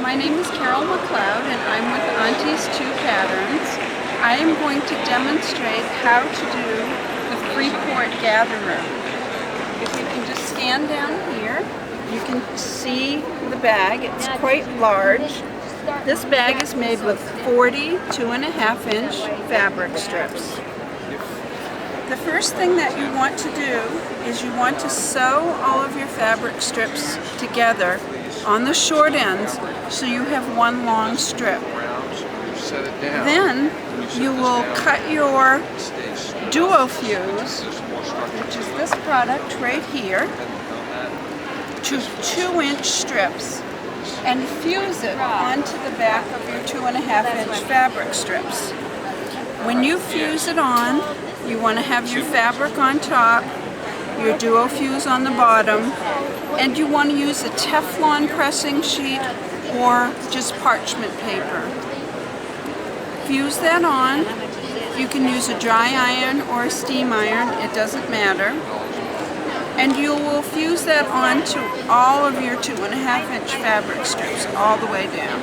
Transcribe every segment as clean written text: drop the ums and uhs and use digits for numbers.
My name is Carol McLeod and I'm with Aunties 2 Patterns. I am going to demonstrate how to do the Freeport gatherer. If you can just stand down here, you can see the bag. It's quite large. This bag is made with 40 2.5-inch fabric strips. The first thing that you want to do is you want to sew all of your fabric strips together on the short ends so you have one long strip. Then you will cut your duo fuse, which is this product right here, to 2-inch strips and fuse it onto the back of your 2.5-inch fabric strips. When you fuse it on, you want to have your fabric on top, your duo fuse on the bottom, and you want to use a Teflon pressing sheet or just parchment paper. Fuse that on. You can use a dry iron or a steam iron, it doesn't matter. And you will fuse that on to all of your 2.5-inch fabric strips all the way down.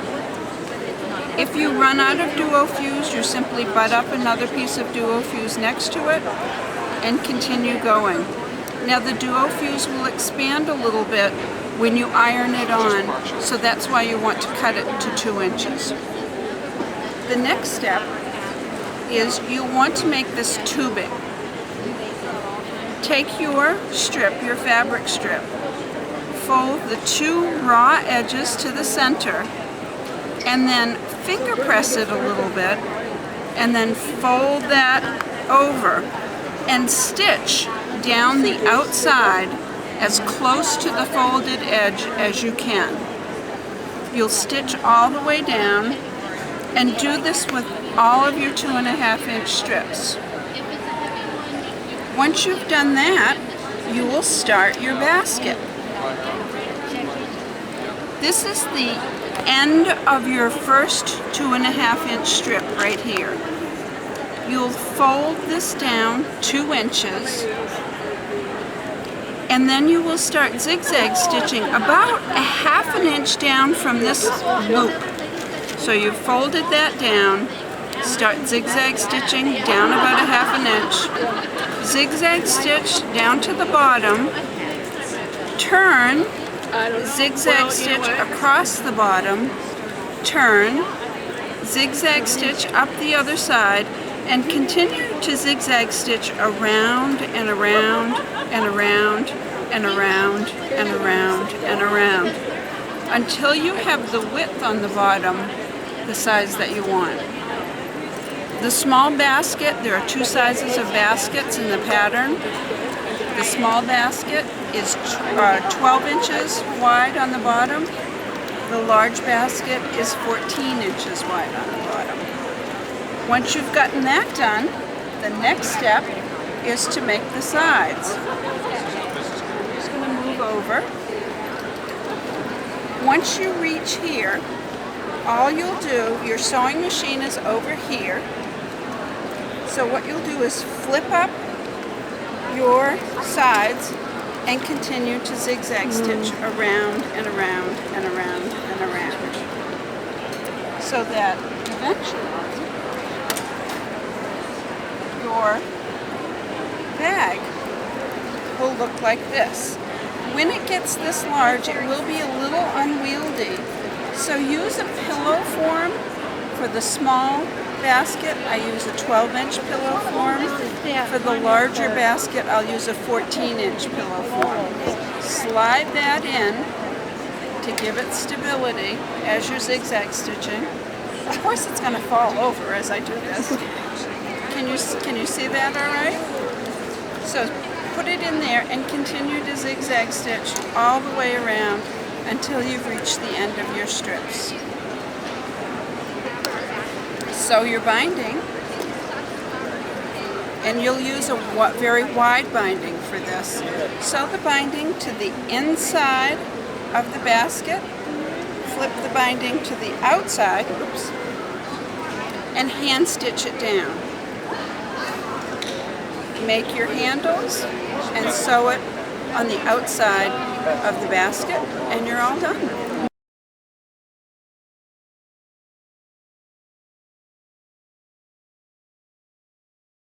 If you run out of duo fuse, you simply butt up another piece of duo fuse next to it and continue going. Now the duo fuse will expand a little bit when you iron it on, so that's why you want to cut it to 2 inches. The next step is you want to make this tubing. Take your strip, your fabric strip, fold the 2 raw edges to the center, and then finger press it a little bit, and then fold that over and stitch down the outside as close to the folded edge as you can. You'll stitch all the way down and do this with all of your 2.5-inch strips. Once you've done that, you will start your basket. This is the end of your first 2.5-inch strip right here. You'll fold this down 2 inches, and then you will start zigzag stitching about a 1/2 inch down from this loop. So you've folded that down, start zigzag stitching down about a 1/2 inch, zigzag stitch down to the bottom, turn, zigzag stitch across the bottom, turn, zigzag stitch up the other side, and continue to zigzag stitch around and around and around and around and around and around until you have the width on the bottom the size that you want. The small basket, there are 2 sizes of baskets in the pattern. The small basket is 12 inches wide on the bottom. The large basket is 14 inches wide on the bottom. Once you've gotten that done, the next step is to make the sides. I'm just going to move over. Once you reach here, all you'll do, your sewing machine is over here. So what you'll do is flip up your sides and continue to zigzag stitch around and around and around and around, so that eventually your bag will look like this. When it gets this large, it will be a little unwieldy, so use a pillow form. For the small basket, I use a 12-inch pillow form. For the larger basket, I'll use a 14-inch pillow form. Slide that in to give it stability as you're zigzag stitching. Of course, it's going to fall over as I do this. Can you see that all right? So put it in there and continue to zigzag stitch all the way around until you've reached the end of your strips. Sew your binding, and you'll use a very wide binding for this. Sew the binding to the inside of the basket, flip the binding to the outside, and hand stitch it down. Make your handles and sew it on the outside of the basket, and you're all done.